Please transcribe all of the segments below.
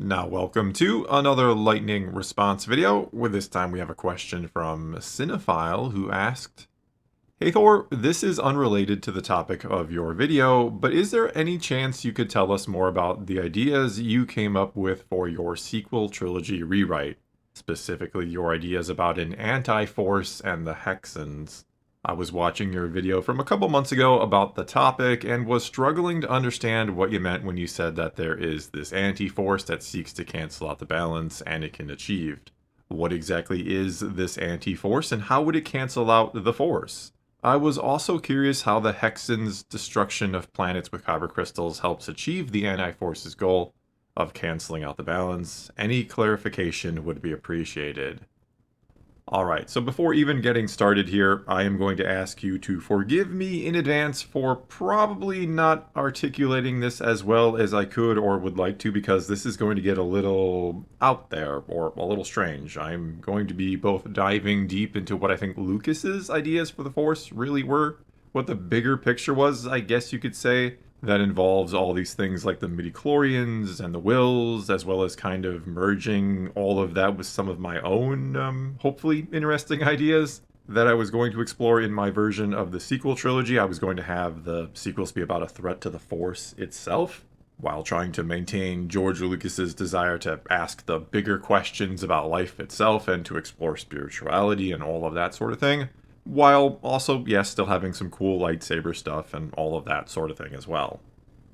Now welcome to another lightning response video, where this time we have a question from Cinephile who asked, "Hey Thor, this is unrelated to the topic of your video, but is there any chance you could tell us more about the ideas you came up with for your sequel trilogy rewrite? Specifically your ideas about an anti-force and the Hexens. I was watching your video from a couple months ago about the topic and was struggling to understand what you meant when you said that there is this anti-force that seeks to cancel out the balance Anakin achieved. What exactly is this anti-force and how would it cancel out the force? I was also curious how the Hexens' destruction of planets with kyber crystals helps achieve the anti-force's goal of canceling out the balance. Any clarification would be appreciated." Alright, so before even getting started here, I am going to ask you to forgive me in advance for probably not articulating this as well as I could or would like to, because this is going to get a little out there, or a little strange. I'm going to be both diving deep into what I think Lucas's ideas for the Force really were, what the bigger picture was, I guess you could say, that involves all these things like the midichlorians and the wills, as well as kind of merging all of that with some of my own, hopefully interesting ideas that I was going to explore in my version of the sequel trilogy. I was going to have the sequels be about a threat to the Force itself, while trying to maintain George Lucas's desire to ask the bigger questions about life itself and to explore spirituality and all of that sort of thing, while also, yes, still having some cool lightsaber stuff and all of that sort of thing as well.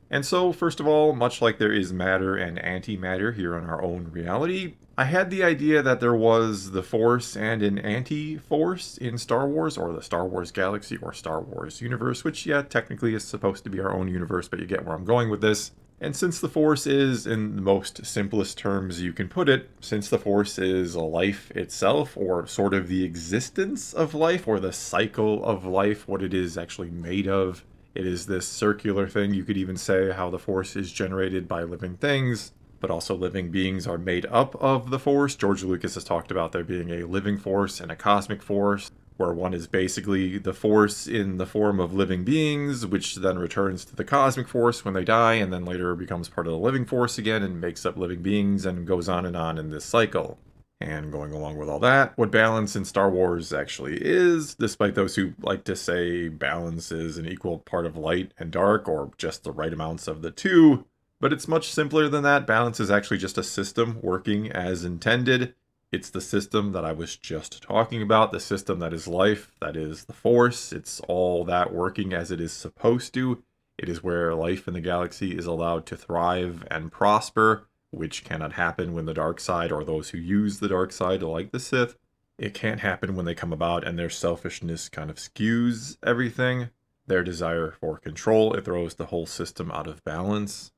And so, first of all, much like there is matter and antimatter here in our own reality, I had the idea that there was the Force and an anti-force in Star Wars, or the Star Wars galaxy, or Star Wars universe, which, yeah, technically is supposed to be our own universe, but you get where I'm going with this. And since the Force is, in the most simplest terms you can put it, since the Force is life itself, or sort of the existence of life, or the cycle of life, what it is actually made of, it is this circular thing. You could even say how the Force is generated by living things, but also living beings are made up of the Force. George Lucas has talked about there being a living force and a cosmic force, where one is basically the Force in the form of living beings, which then returns to the cosmic force when they die, and then later becomes part of the living force again and makes up living beings and goes on in this cycle. And going along with all that, what balance in Star Wars actually is, despite those who like to say balance is an equal part of light and dark, or just the right amounts of the two, but it's much simpler than that. Balance is actually just a system working as intended. It's the system that I was just talking about, the system that is life, that is the Force. It's all that working as it is supposed to. It is where life in the galaxy is allowed to thrive and prosper, which cannot happen when the dark side, or those who use the dark side like the Sith, it can't happen when they come about and their selfishness kind of skews everything. Their desire for control, it throws the whole system out of balance.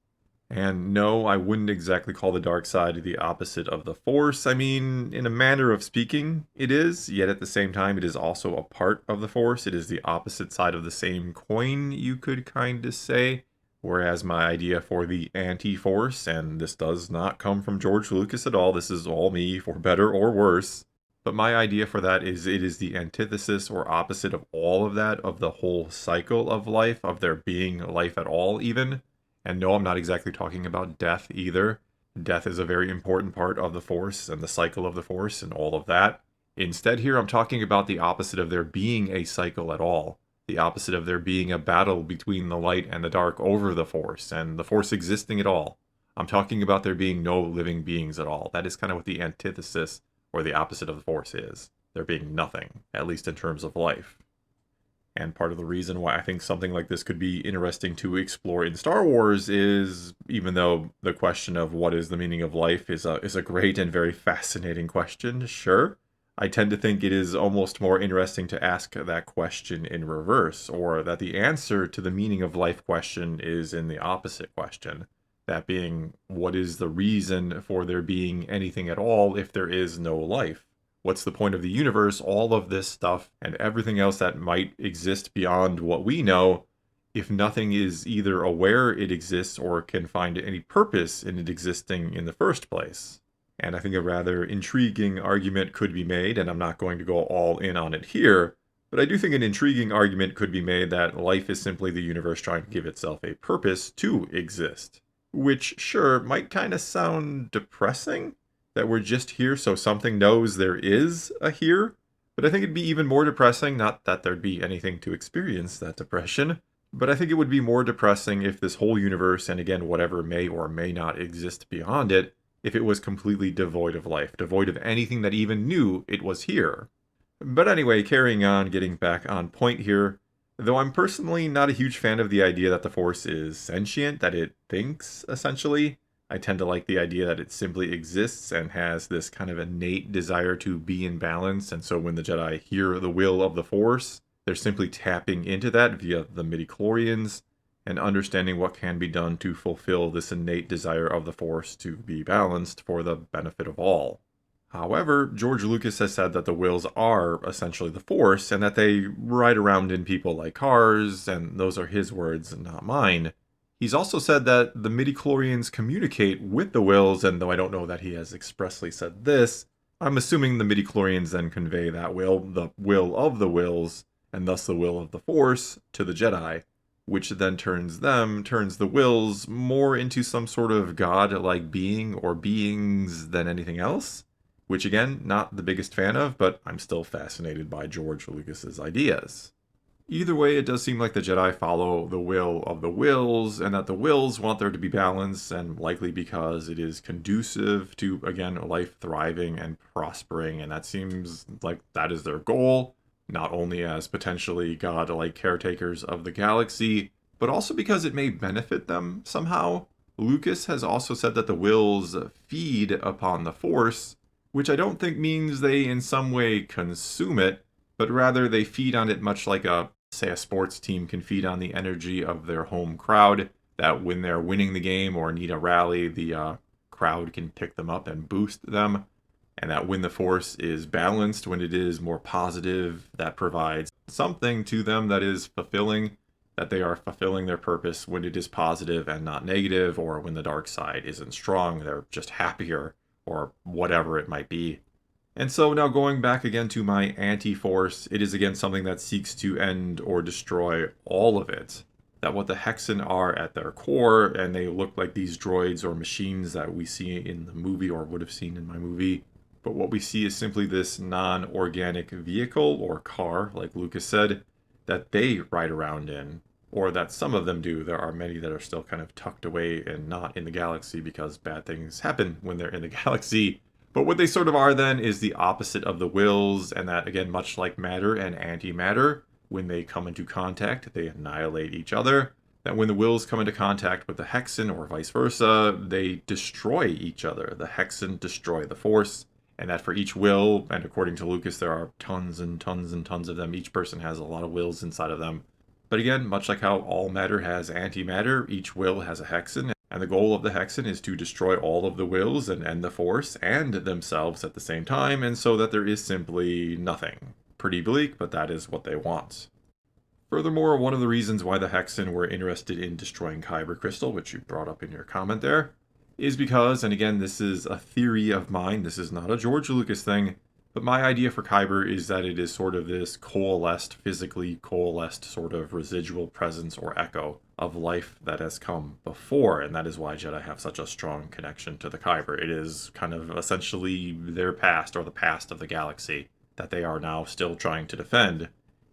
And no, I wouldn't exactly call the dark side the opposite of the Force. I mean, in a manner of speaking, it is, yet at the same time, it is also a part of the Force. It is the opposite side of the same coin, you could kind of say. Whereas my idea for the anti-Force, and this does not come from George Lucas at all, this is all me, for better or worse, but my idea for that is it is the antithesis or opposite of all of that, of the whole cycle of life, of there being life at all even. And no, I'm not exactly talking about death either. Death is a very important part of the Force and the cycle of the Force and all of that. Instead here, I'm talking about the opposite of there being a cycle at all. The opposite of there being a battle between the light and the dark over the Force, and the Force existing at all. I'm talking about there being no living beings at all. That is kind of what the antithesis, or the opposite of the Force is. There being nothing, at least in terms of life. And part of the reason why I think something like this could be interesting to explore in Star Wars is, even though the question of what is the meaning of life is a great and very fascinating question, sure, I tend to think it is almost more interesting to ask that question in reverse, or that the answer to the meaning of life question is in the opposite question. That being, what is the reason for there being anything at all if there is no life? What's the point of the universe, all of this stuff, and everything else that might exist beyond what we know, if nothing is either aware it exists or can find any purpose in it existing in the first place? And I think a rather intriguing argument could be made, and I'm not going to go all in on it here, but I do think an intriguing argument could be made that life is simply the universe trying to give itself a purpose to exist. which sure might kind of sound depressing that we're just here so something knows there is a here, but I think it'd be even more depressing, not that there'd be anything to experience that depression, but I think it would be more depressing if this whole universe, and again, whatever may or may not exist beyond it, if it was completely devoid of life, devoid of anything that even knew it was here. But anyway, carrying on, getting back on point here, though I'm personally not a huge fan of the idea that the Force is sentient, that it thinks, essentially. I tend to like the idea that it simply exists and has this kind of innate desire to be in balance, and so when the Jedi hear the will of the Force, they're simply tapping into that via the midichlorians and understanding what can be done to fulfill this innate desire of the Force to be balanced for the benefit of all. However, George Lucas has said that the wills are essentially the Force, and that they ride around in people like cars, and those are his words and not mine. He's also said that the midichlorians communicate with the wills, and though I don't know that he has expressly said this, I'm assuming the midichlorians then convey that will, the will of the wills, and thus the will of the Force, to the Jedi, which then turns the wills more into some sort of god-like being or beings than anything else. Which again, not the biggest fan of, but I'm still fascinated by George Lucas's ideas. Either way, it does seem like the Jedi follow the will of the wills, and that the wills want there to be balance, and likely because it is conducive to, again, life thriving and prospering, and that seems like that is their goal, not only as potentially god-like caretakers of the galaxy, but also because it may benefit them somehow. Lucas has also said that the wills feed upon the Force, which I don't think means they in some way consume it, but rather they feed on it much like say a sports team can feed on the energy of their home crowd, that when they're winning the game or need a rally, the crowd can pick them up and boost them, and that when the Force is balanced, when it is more positive, that provides something to them that is fulfilling, that they are fulfilling their purpose when it is positive and not negative, or when the dark side isn't strong, they're just happier, or whatever it might be. And so now going back again to my anti-Force, it is again something that seeks to end or destroy all of it. That what the Hexen are at their core, and they look like these droids or machines that we see in the movie or would have seen in my movie. But what we see is simply this non-organic vehicle or car, like Lucas said, that they ride around in. Or that some of them do. There are many that are still kind of tucked away and not in the galaxy because bad things happen when they're in the galaxy. But what they sort of are then is the opposite of the wills, and that, again, much like matter and antimatter, when they come into contact, they annihilate each other. That when the wills come into contact with the Hexen or vice versa, they destroy each other. The Hexen destroy the Force, and that for each will, and according to Lucas, there are tons and tons and tons of them. Each person has a lot of wills inside of them. But again, much like how all matter has antimatter, each will has a Hexen, and the goal of the Hexen is to destroy all of the wills and end the Force and themselves at the same time, and so that there is simply nothing. Pretty bleak, but that is what they want. Furthermore, one of the reasons why the Hexen were interested in destroying Kyber Crystal, which you brought up in your comment there, is because, and again, this is a theory of mine, this is not a George Lucas thing, but my idea for Kyber is that it is sort of this coalesced, physically coalesced sort of residual presence or echo of life that has come before, and that is why Jedi have such a strong connection to the Kyber. It is kind of essentially their past, or the past of the galaxy, that they are now still trying to defend.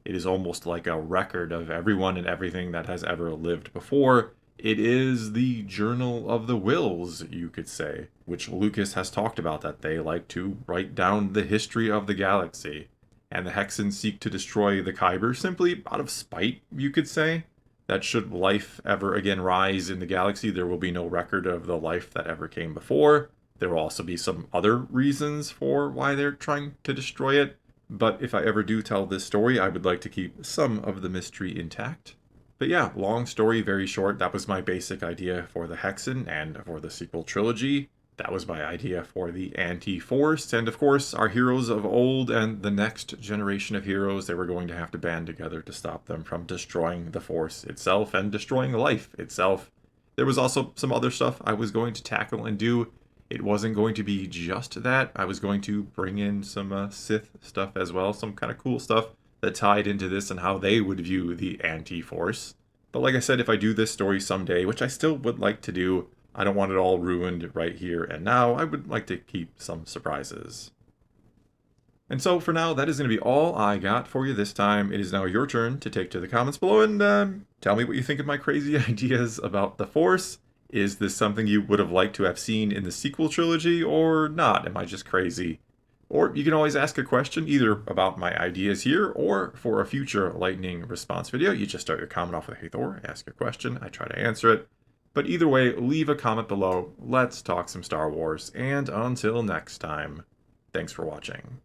It is almost like a record of everyone and everything that has ever lived before. It is the journal of the wills, you could say, which Lucas has talked about, that they like to write down the history of the galaxy. And the Hexens seek to destroy the Kyber simply out of spite, you could say. That should life ever again rise in the galaxy, there will be no record of the life that ever came before. There will also be some other reasons for why they're trying to destroy it. But if I ever do tell this story, I would like to keep some of the mystery intact. But yeah, long story, very short, that was my basic idea for the Hexen and for the sequel trilogy. That was my idea for the anti-Force, and of course, our heroes of old and the next generation of heroes, they were going to have to band together to stop them from destroying the Force itself and destroying life itself. There was also some other stuff I was going to tackle and do. It wasn't going to be just that. I was going to bring in some Sith stuff as well, some kind of cool stuff that tied into this and how they would view the anti-Force. But like I said, if I do this story someday, which I still would like to do, I don't want it all ruined right here and now. I would like to keep some surprises. And so for now, that is going to be all I got for you this time. It is now your turn to take to the comments below and tell me what you think of my crazy ideas about the Force. Is this something you would have liked to have seen in the sequel trilogy or not? Am I just crazy? Or you can always ask a question either about my ideas here or for a future lightning response video. You just start your comment off with "Hey Thor," ask your question, I try to answer it. But either way, leave a comment below. Let's talk some Star Wars. And until next time, thanks for watching.